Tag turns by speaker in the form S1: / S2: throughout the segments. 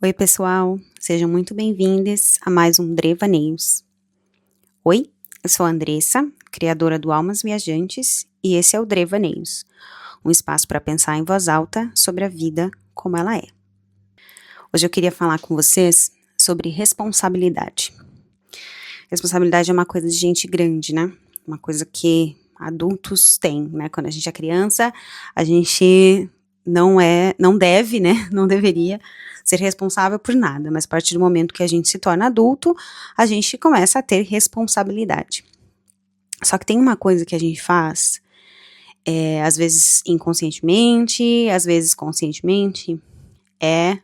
S1: Oi, pessoal, sejam muito bem-vindos a mais um Drevaneios. Oi, eu sou a Andressa, criadora do Almas Viajantes, e esse é o Drevaneios, um espaço para pensar em voz alta sobre a vida como ela é. Hoje eu queria falar com vocês sobre responsabilidade. Responsabilidade é uma coisa de gente grande, né? Uma coisa que adultos têm, né? Quando a gente é criança, a gente não deve, né? Não deveria ser responsável por nada, mas a partir do momento que a gente se torna adulto, a gente começa a ter responsabilidade. Só que tem uma coisa que a gente faz, às vezes inconscientemente, às vezes conscientemente, é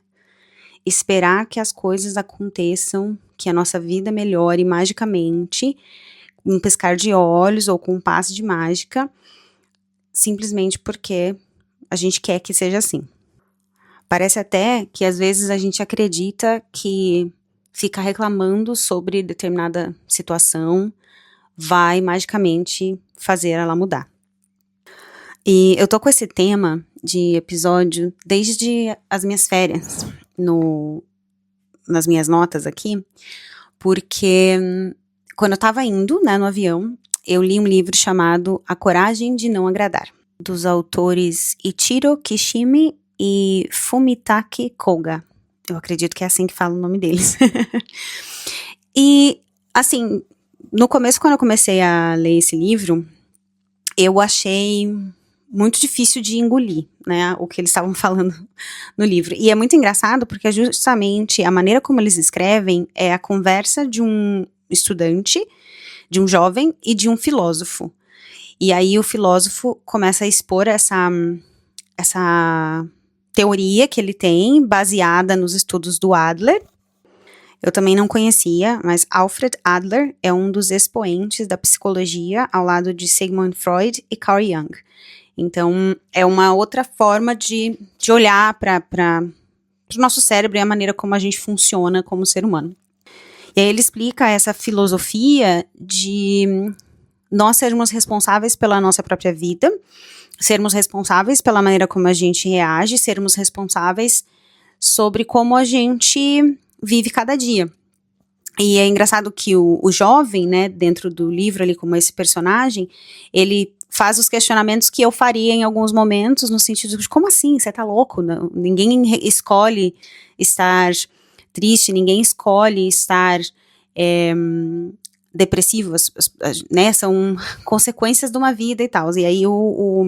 S1: esperar que as coisas aconteçam, que a nossa vida melhore magicamente, um piscar de olhos ou com um passe de mágica, simplesmente porque a gente quer que seja assim. Parece até que às vezes a gente acredita que ficar reclamando sobre determinada situação vai magicamente fazer ela mudar. E eu tô com esse tema de episódio desde as minhas férias, nas minhas notas aqui, porque quando eu tava indo, né, no avião, eu li um livro chamado A Coragem de Não Agradar, dos autores Ichiro Kishimi e Fumitake Koga. Eu acredito que é assim que fala o nome deles. E, assim, no começo, quando eu comecei a ler esse livro, eu achei muito difícil de engolir, né, o que eles estavam falando no livro. E é muito engraçado porque justamente a maneira como eles escrevem é a conversa de um estudante, de um jovem e de um filósofo. E aí o filósofo começa a expor essa teoria que ele tem, baseada nos estudos do Adler. Eu também não conhecia, mas Alfred Adler é um dos expoentes da psicologia ao lado de Sigmund Freud e Carl Jung. Então, é uma outra forma de olhar para o nosso cérebro e a maneira como a gente funciona como ser humano. E aí ele explica essa filosofia de nós sermos responsáveis pela nossa própria vida, sermos responsáveis pela maneira como a gente reage, sermos responsáveis sobre como a gente vive cada dia. E é engraçado que o jovem, né, dentro do livro ali como esse personagem, ele faz os questionamentos que eu faria em alguns momentos, no sentido de, como assim, você tá louco? Não, ninguém escolhe estar triste, ninguém escolhe estar depressivo, né, são consequências de uma vida e tal. E aí o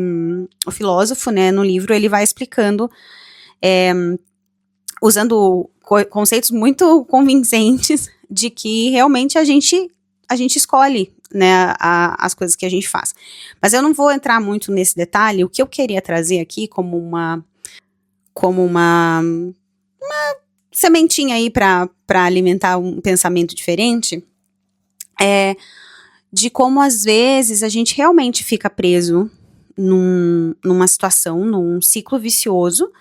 S1: filósofo, né, no livro, ele vai explicando, usando conceitos muito convincentes de que realmente a gente escolhe, né, as coisas que a gente faz. Mas eu não vou entrar muito nesse detalhe. O que eu queria trazer aqui como uma sementinha aí para alimentar um pensamento diferente é de como às vezes a gente realmente fica preso numa situação, num ciclo vicioso,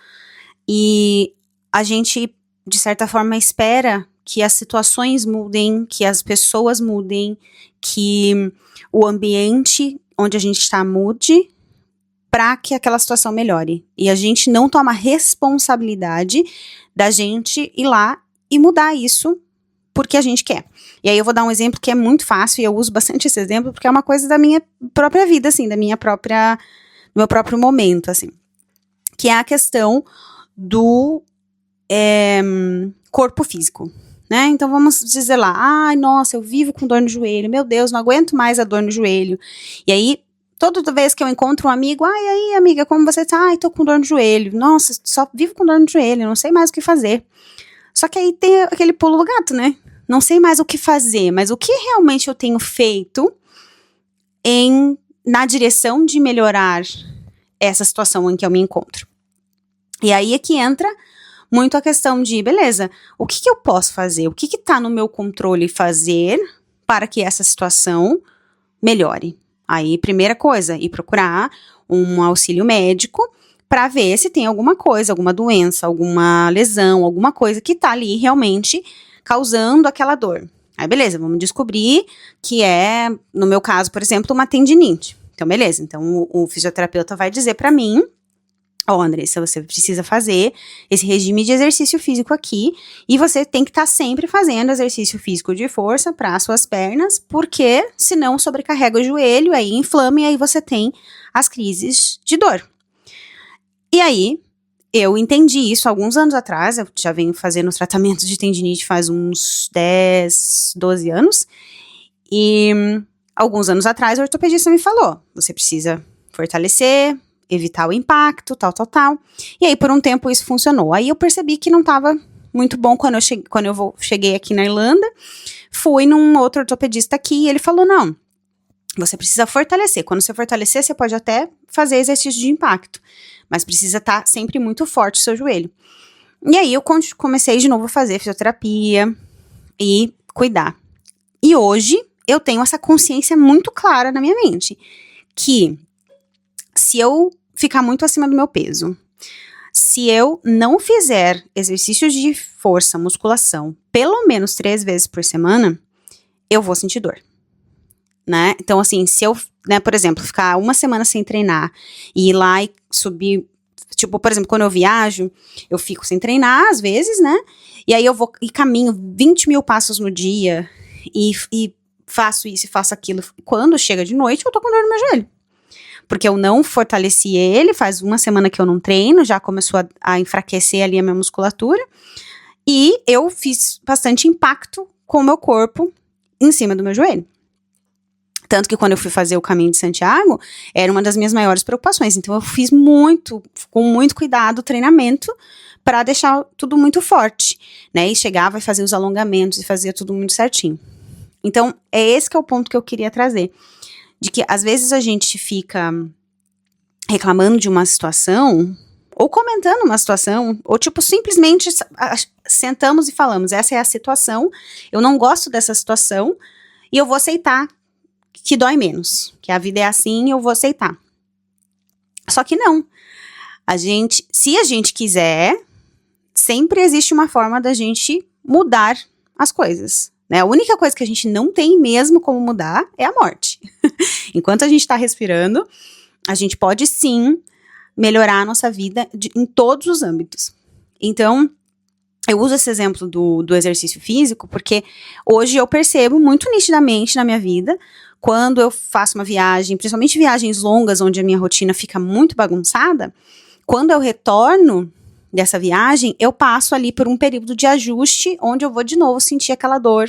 S1: e a gente, de certa forma, espera que as situações mudem, que as pessoas mudem, que o ambiente onde a gente está mude para que aquela situação melhore. E a gente não toma responsabilidade da gente ir lá e mudar isso porque a gente quer. E aí eu vou dar um exemplo que é muito fácil, e eu uso bastante esse exemplo porque é uma coisa da minha própria vida, assim, do meu próprio momento, assim, que é a questão do corpo físico, né? Então vamos dizer lá, ai, nossa, eu vivo com dor no joelho, meu Deus, não aguento mais a dor no joelho. E aí, toda vez que eu encontro um amigo, ai, aí, amiga, como você tá? Ai, tô com dor no joelho. Nossa, só vivo com dor no joelho, não sei mais o que fazer. Só que aí tem aquele pulo do gato, né? Não sei mais o que fazer, mas o que realmente eu tenho feito na direção de melhorar essa situação em que eu me encontro? E aí é que entra muito a questão de, beleza, o que eu posso fazer? O que tá no meu controle fazer para que essa situação melhore? Aí, primeira coisa, ir procurar um auxílio médico para ver se tem alguma coisa, alguma doença, alguma lesão, alguma coisa que tá ali realmente causando aquela dor. Aí, beleza, vamos descobrir que é, no meu caso, por exemplo, uma tendinite. Então, beleza, então o fisioterapeuta vai dizer para mim Ó, Andressa, você precisa fazer esse regime de exercício físico aqui, e você tem que estar sempre fazendo exercício físico de força para as suas pernas, porque senão sobrecarrega o joelho, aí inflama e aí você tem as crises de dor. E aí, eu entendi isso alguns anos atrás, eu já venho fazendo tratamento de tendinite faz uns 10, 12 anos, e alguns anos atrás o ortopedista me falou, você precisa fortalecer, evitar o impacto, tal. E aí, por um tempo, isso funcionou. Aí eu percebi que não estava muito bom quando eu cheguei aqui na Irlanda. Fui num outro ortopedista aqui e ele falou, não, você precisa fortalecer. Quando você fortalecer, você pode até fazer exercício de impacto, mas precisa estar sempre muito forte o seu joelho. E aí, eu comecei de novo a fazer fisioterapia e cuidar. E hoje, eu tenho essa consciência muito clara na minha mente, que se eu ficar muito acima do meu peso, se eu não fizer exercícios de força, musculação, pelo menos 3 vezes por semana, eu vou sentir dor, né? Então, assim, se eu, né, por exemplo, ficar uma semana sem treinar e ir lá e subir, tipo, por exemplo, quando eu viajo, eu fico sem treinar, às vezes, né? E aí eu vou e caminho 20 mil passos no dia e faço isso e faço aquilo. Quando chega de noite, eu tô com dor no meu joelho. Porque eu não fortaleci ele, faz uma semana que eu não treino, já começou a enfraquecer ali a minha musculatura, e eu fiz bastante impacto com o meu corpo em cima do meu joelho. Tanto que quando eu fui fazer o caminho de Santiago, era uma das minhas maiores preocupações, então eu fiz com muito cuidado, o treinamento, para deixar tudo muito forte, né, e chegava e fazia os alongamentos, e fazia tudo muito certinho. Então, é esse que é o ponto que eu queria trazer, de que às vezes a gente fica reclamando de uma situação, ou comentando uma situação, ou tipo, simplesmente sentamos e falamos, essa é a situação, eu não gosto dessa situação, e eu vou aceitar que dói menos, que a vida é assim, eu vou aceitar. Só que não. Se a gente quiser, sempre existe uma forma da gente mudar as coisas, né? A única coisa que a gente não tem mesmo como mudar é a morte. Enquanto a gente está respirando, a gente pode sim melhorar a nossa vida em todos os âmbitos. Então, eu uso esse exemplo do exercício físico porque hoje eu percebo muito nitidamente na minha vida, quando eu faço uma viagem, principalmente viagens longas, onde a minha rotina fica muito bagunçada, quando eu retorno dessa viagem, eu passo ali por um período de ajuste, onde eu vou de novo sentir aquela dor.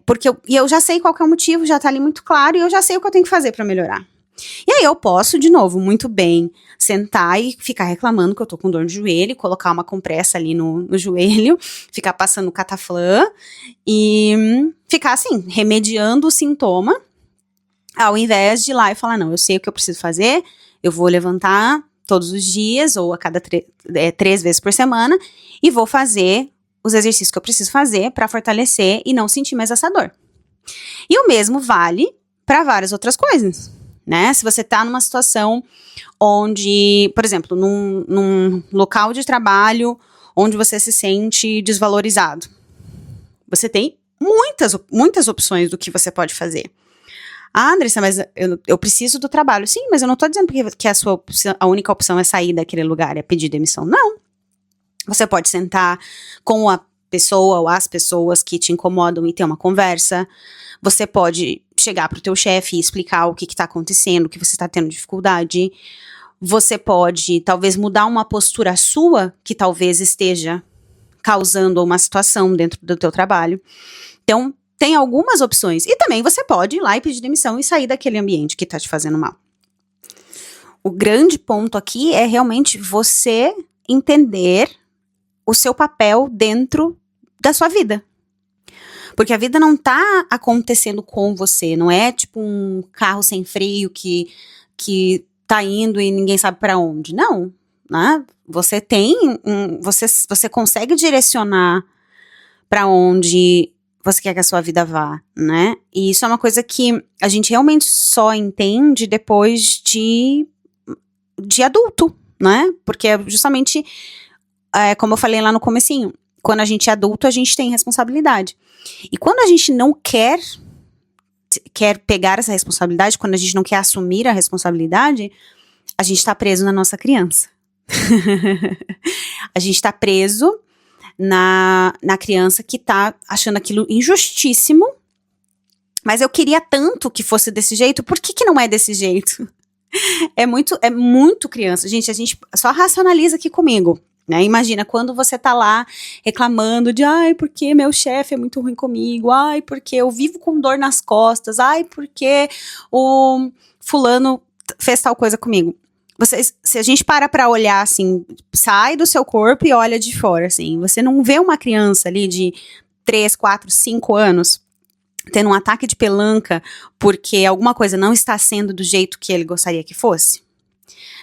S1: Porque eu já sei qual que é o motivo, já tá ali muito claro, e eu já sei o que eu tenho que fazer pra melhorar. E aí eu posso, de novo, muito bem, sentar e ficar reclamando que eu tô com dor no joelho, colocar uma compressa ali no joelho, ficar passando Cataflã e ficar assim, remediando o sintoma, ao invés de ir lá e falar, não, eu sei o que eu preciso fazer, eu vou levantar todos os dias, ou a cada 3 vezes por semana, e vou fazer os exercícios que eu preciso fazer para fortalecer e não sentir mais essa dor. E o mesmo vale para várias outras coisas, né? Se você tá numa situação onde, por exemplo, num local de trabalho onde você se sente desvalorizado, você tem muitas opções do que você pode fazer. Ah, Andressa, mas eu preciso do trabalho. Sim, mas eu não tô dizendo que a única opção é sair daquele lugar, é pedir demissão. Não. Você pode sentar com a pessoa ou as pessoas que te incomodam e ter uma conversa. Você pode chegar pro teu chefe e explicar o que tá acontecendo, o que você tá tendo dificuldade. Você pode, talvez, mudar uma postura sua que talvez esteja causando uma situação dentro do teu trabalho. Então, tem algumas opções. E também você pode ir lá e pedir demissão e sair daquele ambiente que tá te fazendo mal. O grande ponto aqui é realmente você entender o seu papel dentro da sua vida. Porque a vida não tá acontecendo com você, não é tipo um carro sem freio que tá indo e ninguém sabe para onde. Não, né? Você você consegue direcionar para onde você quer que a sua vida vá, né? E isso é uma coisa que a gente realmente só entende depois de adulto, né? Porque justamente, como eu falei lá no comecinho, quando a gente é adulto, a gente tem responsabilidade. E quando a gente não quer pegar essa responsabilidade, quando a gente não quer assumir a responsabilidade, a gente tá preso na nossa criança. A gente tá preso na criança que tá achando aquilo injustíssimo, mas eu queria tanto que fosse desse jeito, por que não é desse jeito? É muito criança. Gente, a gente só racionaliza aqui comigo, né? Imagina quando você tá lá reclamando de, ai, porque meu chefe é muito ruim comigo, ai, porque eu vivo com dor nas costas, ai, porque o fulano fez tal coisa comigo. Se a gente para pra olhar, assim, sai do seu corpo e olha de fora, assim, você não vê uma criança ali de 3, 4, 5 anos tendo um ataque de pelanca porque alguma coisa não está sendo do jeito que ele gostaria que fosse.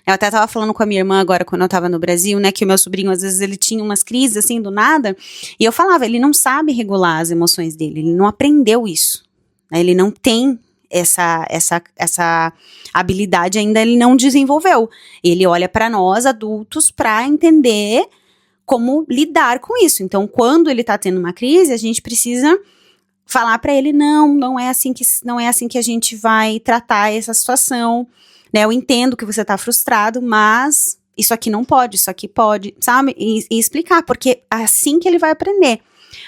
S1: Eu até tava falando com a minha irmã agora, quando eu tava no Brasil, né, que o meu sobrinho, às vezes, ele tinha umas crises, assim, do nada, e eu falava, ele não sabe regular as emoções dele, ele não aprendeu isso, né, ele não tem essa habilidade ainda, ele não desenvolveu. Ele olha para nós, adultos, para entender como lidar com isso. Então, quando ele tá tendo uma crise, a gente precisa falar para ele, não é assim que a gente vai tratar essa situação, né? Eu entendo que você tá frustrado, mas isso aqui não pode, isso aqui pode, sabe? E explicar, porque é assim que ele vai aprender.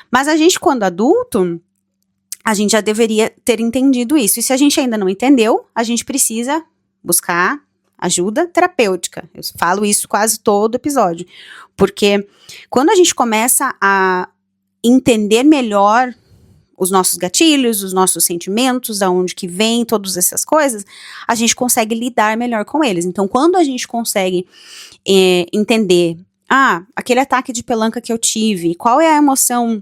S1: Mas a gente, quando adulto, a gente já deveria ter entendido isso. E se a gente ainda não entendeu, a gente precisa buscar ajuda terapêutica. Eu falo isso quase todo episódio. Porque quando a gente começa a entender melhor os nossos gatilhos, os nossos sentimentos, da onde que vem, todas essas coisas, a gente consegue lidar melhor com eles. Então, quando a gente consegue entender, aquele ataque de pelanca que eu tive, qual é a emoção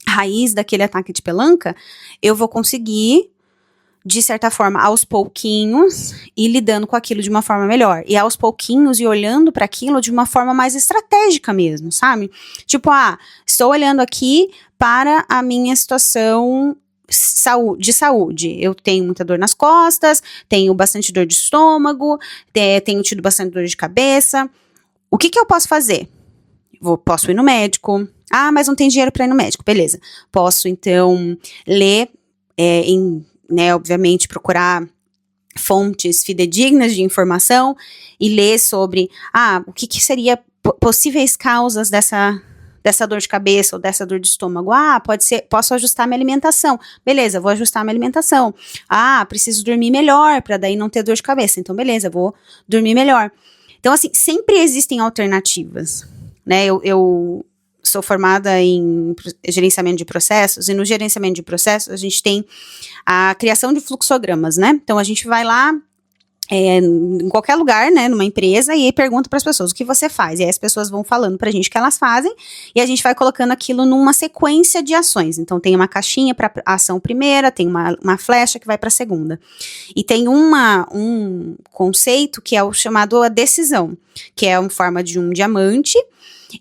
S1: raiz daquele ataque de pelanca, eu vou conseguir, de certa forma, aos pouquinhos, ir lidando com aquilo de uma forma melhor. E aos pouquinhos, e olhando para aquilo de uma forma mais estratégica mesmo, sabe? Tipo, estou olhando aqui para a minha situação de saúde. Eu tenho muita dor nas costas, tenho bastante dor de estômago, tenho tido bastante dor de cabeça. O que eu posso fazer? Posso ir no médico. Mas não tem dinheiro para ir no médico. Beleza. Posso, então, ler, obviamente, procurar fontes fidedignas de informação e ler sobre, o que seria possíveis causas dessa dor de cabeça ou dessa dor de estômago. Posso ajustar minha alimentação. Beleza, vou ajustar minha alimentação. Preciso dormir melhor para daí não ter dor de cabeça. Então, beleza, vou dormir melhor. Então, assim, sempre existem alternativas, né? Eu sou formada em gerenciamento de processos, e no gerenciamento de processos a gente tem a criação de fluxogramas, né? Então, a gente vai lá em qualquer lugar, né, numa empresa, e aí pergunta para as pessoas o que você faz, e aí as pessoas vão falando pra gente o que elas fazem, e a gente vai colocando aquilo numa sequência de ações. Então tem uma caixinha para ação primeira, tem uma flecha que vai para a segunda, e tem um conceito que é o chamado a decisão, que é uma forma de um diamante,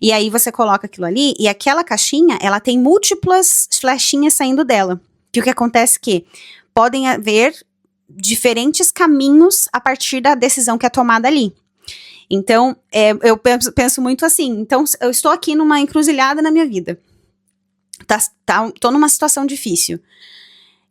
S1: e aí você coloca aquilo ali, e aquela caixinha, ela tem múltiplas flechinhas saindo dela, que o que acontece é que podem haver diferentes caminhos a partir da decisão que é tomada ali. Então, eu penso muito assim, então eu estou aqui numa encruzilhada na minha vida, tô numa situação difícil,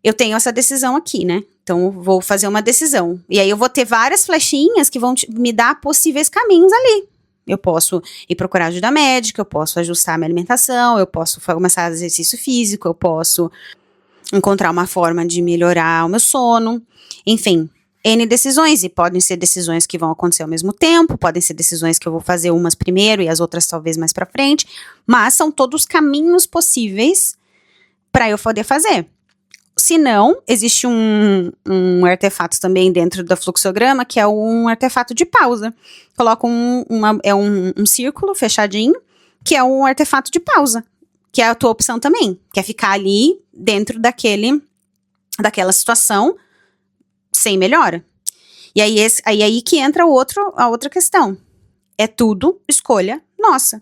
S1: eu tenho essa decisão aqui, né, então eu vou fazer uma decisão, e aí eu vou ter várias flechinhas que vão me dar possíveis caminhos ali. Eu posso ir procurar ajuda médica, eu posso ajustar minha alimentação, eu posso começar exercício físico, eu posso encontrar uma forma de melhorar o meu sono, enfim, N decisões, e podem ser decisões que vão acontecer ao mesmo tempo, podem ser decisões que eu vou fazer umas primeiro e as outras talvez mais pra frente, mas são todos caminhos possíveis para eu poder fazer. Se não, existe um artefato também dentro do fluxograma, que é um artefato de pausa. Coloco um círculo fechadinho, que é um artefato de pausa, que é a tua opção também, que é ficar ali dentro daquela situação sem melhora. E aí que entra a outra questão. É tudo escolha nossa.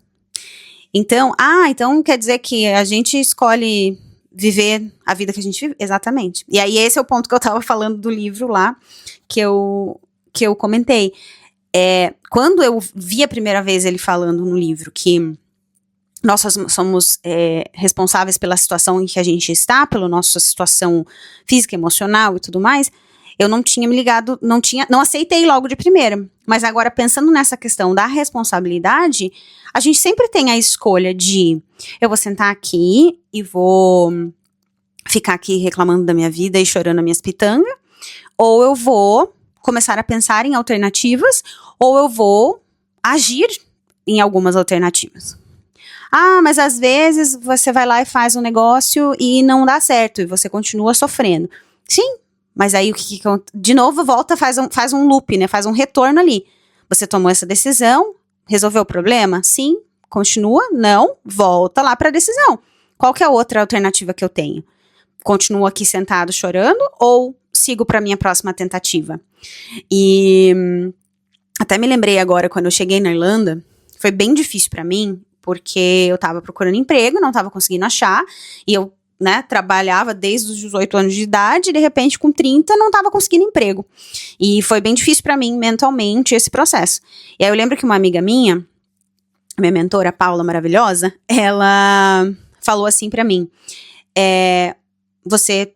S1: Então, então quer dizer que a gente escolhe viver a vida que a gente vive? Exatamente. E aí esse é o ponto que eu tava falando do livro lá, que eu comentei. Quando eu vi a primeira vez ele falando no livro que nós somos responsáveis pela situação em que a gente está, pela nossa situação física, emocional e tudo mais, eu não tinha me ligado, não aceitei logo de primeira. Mas agora, pensando nessa questão da responsabilidade, a gente sempre tem a escolha de, eu vou sentar aqui e vou ficar aqui reclamando da minha vida e chorando as minhas pitangas, ou eu vou começar a pensar em alternativas, ou eu vou agir em algumas alternativas. Ah, mas às vezes você vai lá e faz um negócio e não dá certo, e você continua sofrendo. Sim, mas aí de novo volta, faz um loop, né? Faz um retorno ali. Você tomou essa decisão, resolveu o problema? Sim, continua? Não, volta lá para a decisão. Qual que é a outra alternativa que eu tenho? Continuo aqui sentado chorando ou sigo para minha próxima tentativa? E até me lembrei agora, quando eu cheguei na Irlanda, foi bem difícil para mim, porque eu tava procurando emprego, não tava conseguindo achar, e eu, né, trabalhava desde os 18 anos de idade, e de repente com 30 não tava conseguindo emprego. E foi bem difícil para mim, mentalmente, esse processo. E aí eu lembro que uma amiga minha mentora, Paula, maravilhosa, ela falou assim para mim, você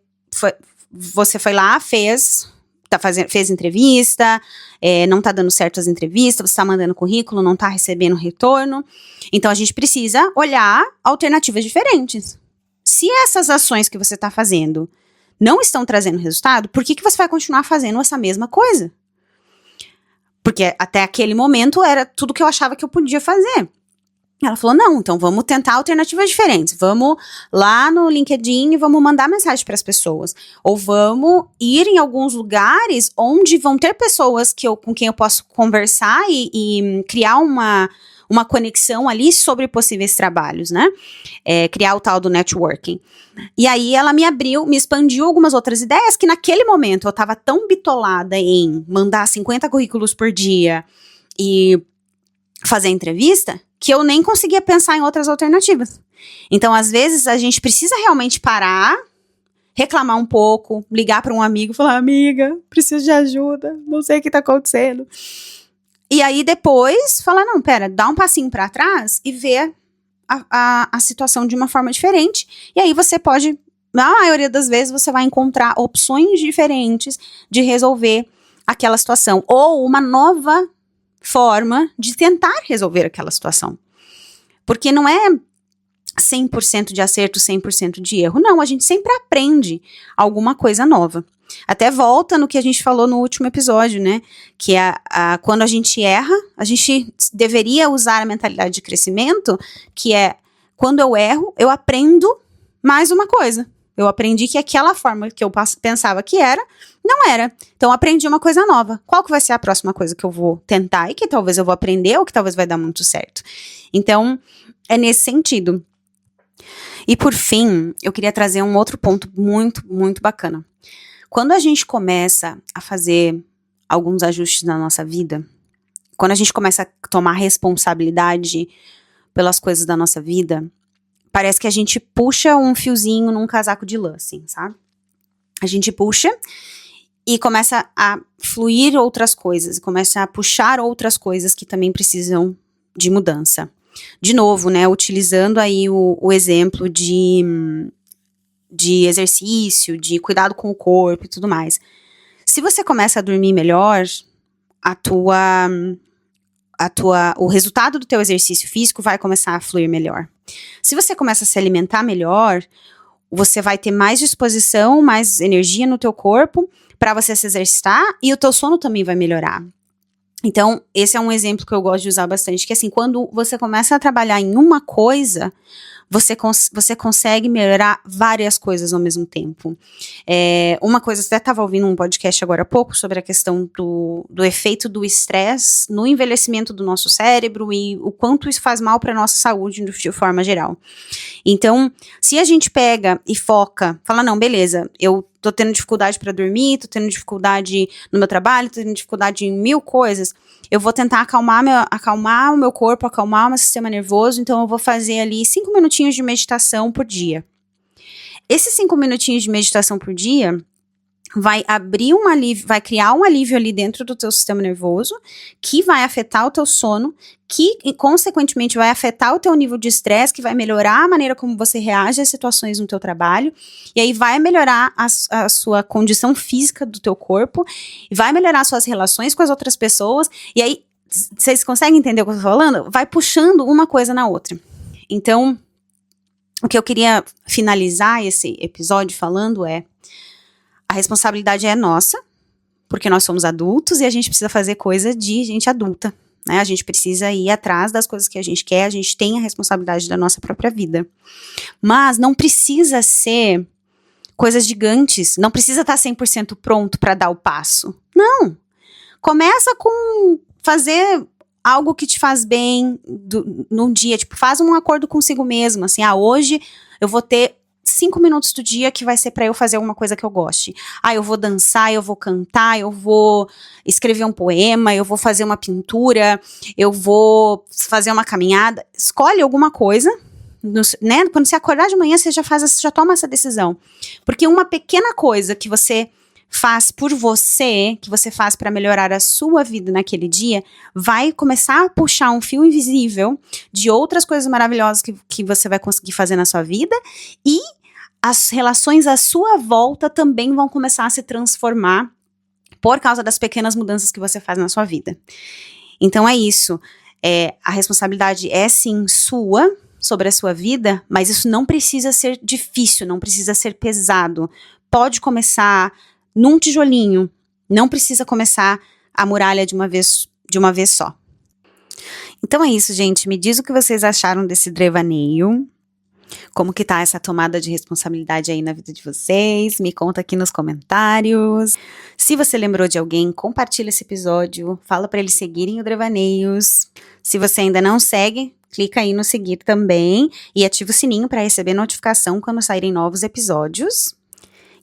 S1: foi lá, fez entrevista, não tá dando certo as entrevistas, você tá mandando currículo, não tá recebendo retorno. Então, a gente precisa olhar alternativas diferentes. Se essas ações que você tá fazendo não estão trazendo resultado, por que você vai continuar fazendo essa mesma coisa? Porque até aquele momento era tudo que eu achava que eu podia fazer. Ela falou, não, então vamos tentar alternativas diferentes. Vamos lá no LinkedIn e vamos mandar mensagem para as pessoas. Ou vamos ir em alguns lugares onde vão ter pessoas com quem eu posso conversar e criar uma conexão ali sobre possíveis trabalhos, né? Criar o tal do networking. E aí ela me expandiu algumas outras ideias que naquele momento eu estava tão bitolada em mandar 50 currículos por dia e fazer entrevista, que eu nem conseguia pensar em outras alternativas. Então, às vezes, a gente precisa realmente parar, reclamar um pouco, ligar para um amigo e falar, amiga, preciso de ajuda, não sei o que tá acontecendo. E aí, depois, falar, não, pera, dá um passinho para trás e ver a situação de uma forma diferente. E aí você pode, na maioria das vezes, você vai encontrar opções diferentes de resolver aquela situação. Ou uma nova forma de tentar resolver aquela situação. Porque não é 100% de acerto, 100% de erro. Não, a gente sempre aprende alguma coisa nova. Até volta no que a gente falou no último episódio, né? Que quando a gente erra, a gente deveria usar a mentalidade de crescimento, que é, quando eu erro, eu aprendo mais uma coisa. Eu aprendi que aquela forma que eu pensava que era, não era. Então, eu aprendi uma coisa nova. Qual que vai ser a próxima coisa que eu vou tentar e que talvez eu vou aprender ou que talvez vai dar muito certo? Então, é nesse sentido. E, por fim, eu queria trazer um outro ponto muito, muito bacana. Quando a gente começa a fazer alguns ajustes na nossa vida, quando a gente começa a tomar responsabilidade pelas coisas da nossa vida, parece que a gente puxa um fiozinho num casaco de lã, assim, sabe? A gente puxa e começa a fluir outras coisas, começa a puxar outras coisas que também precisam de mudança. De novo, né, utilizando aí o exemplo de exercício, de cuidado com o corpo e tudo mais. Se você começa a dormir melhor, o resultado do teu exercício físico vai começar a fluir melhor. Se você começa a se alimentar melhor, você vai ter mais disposição, mais energia no teu corpo para você se exercitar e o teu sono também vai melhorar. Então, esse é um exemplo que eu gosto de usar bastante, que assim, quando você começa a trabalhar em uma coisa, você consegue melhorar várias coisas ao mesmo tempo. Uma coisa, eu até estava ouvindo um podcast agora há pouco sobre a questão do efeito do estresse no envelhecimento do nosso cérebro e o quanto isso faz mal para a nossa saúde de forma geral. Então, se a gente pega e foca, fala, não, beleza, eu tô tendo dificuldade para dormir, tô tendo dificuldade no meu trabalho, tô tendo dificuldade em 1000 coisas, eu vou tentar acalmar o meu corpo, acalmar o meu sistema nervoso, então eu vou fazer ali 5 minutinhos de meditação por dia. Esses 5 minutinhos de meditação por dia vai abrir um alívio, vai criar um alívio ali dentro do teu sistema nervoso, que vai afetar o teu sono, que consequentemente vai afetar o teu nível de estresse, que vai melhorar a maneira como você reage às situações no teu trabalho, e aí vai melhorar a sua condição física do teu corpo, e vai melhorar suas relações com as outras pessoas, e aí, vocês conseguem entender o que eu tô falando? Vai puxando uma coisa na outra. Então, o que eu queria finalizar esse episódio falando é: a responsabilidade é nossa, porque nós somos adultos e a gente precisa fazer coisa de gente adulta, né? A gente precisa ir atrás das coisas que a gente quer, a gente tem a responsabilidade da nossa própria vida. Mas não precisa ser coisas gigantes, não precisa estar 100% pronto para dar o passo. Não! Começa com fazer algo que te faz bem num dia, tipo, faz um acordo consigo mesmo, assim, hoje eu vou ter 5 minutos do dia que vai ser pra eu fazer alguma coisa que eu goste. Eu vou dançar, eu vou cantar, eu vou escrever um poema, eu vou fazer uma pintura, eu vou fazer uma caminhada. Escolhe alguma coisa, né? Quando você acordar de manhã, você já toma essa decisão. Porque uma pequena coisa que você faz por você, que você faz para melhorar a sua vida naquele dia, vai começar a puxar um fio invisível de outras coisas maravilhosas que você vai conseguir fazer na sua vida, e as relações à sua volta também vão começar a se transformar por causa das pequenas mudanças que você faz na sua vida. Então é isso. A responsabilidade é sim sua, sobre a sua vida, mas isso não precisa ser difícil, não precisa ser pesado. Pode começar num tijolinho, não precisa começar a muralha de uma vez só. Então é isso, gente. Me diz o que vocês acharam desse devaneio. Como que tá essa tomada de responsabilidade aí na vida de vocês? Me conta aqui nos comentários. Se você lembrou de alguém, compartilha esse episódio. Fala para eles seguirem o Devaneios. Se você ainda não segue, clica aí no seguir também e ativa o sininho para receber notificação quando saírem novos episódios.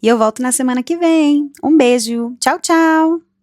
S1: E eu volto na semana que vem. Um beijo. Tchau, tchau.